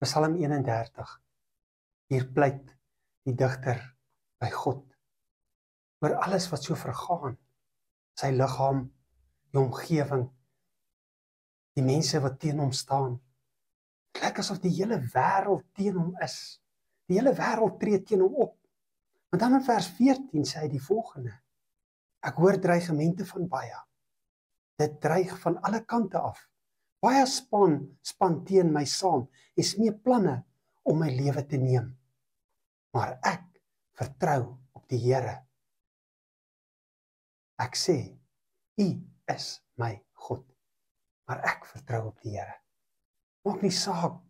Psalm 31. Hier pleit die digter by God oor alles wat so vergaan. Sy liggaam, die omgewing, die mense wat teen hom staan. Het lyk asof die hele wêreld teen hom is. Die hele wêreld tree teen hom op. Want dan in vers 14 sê hy die volgende: Ek hoor dreigemente van baie. Dit dreig van alle kante af. Baie span teen my saam en smee planne om my lewe te neem. Maar ek vertrou op die Here. Ek sê, U is my God. Maar ek vertrou op die Here. Maak nie saak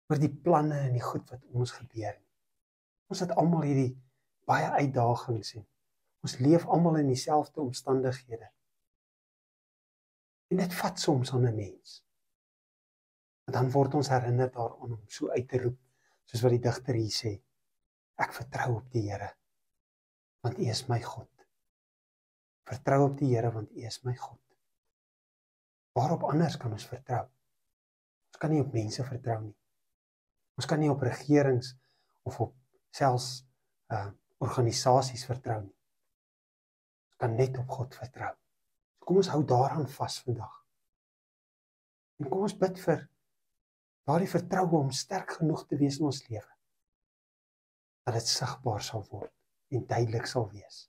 oor die planne en die goed wat om ons gebeur nie. Ons het almal hierdie baie uitdagings en ons leef almal in dieselfde omstandighede. En dit vat soms aan 'n mens. En dan word ons herinner daaraan om so uit te roep, soos wat die digter hier sê, ek vertrou op die Here, want U is my God. Vertrou op die Here, want U is my God. Waarop anders kan ons vertrou? Ons kan nie op mense vertrou nie. Ons kan nie op regerings of op selfs organisasies vertrou nie. Ons kan net op God vertrou. Kom ons hou daaraan vas vandag. En kom ons bid vir daardie vertroue om sterk genoeg te wees in ons lewe, dat dit sigbaar sal word en duidelik sal wees.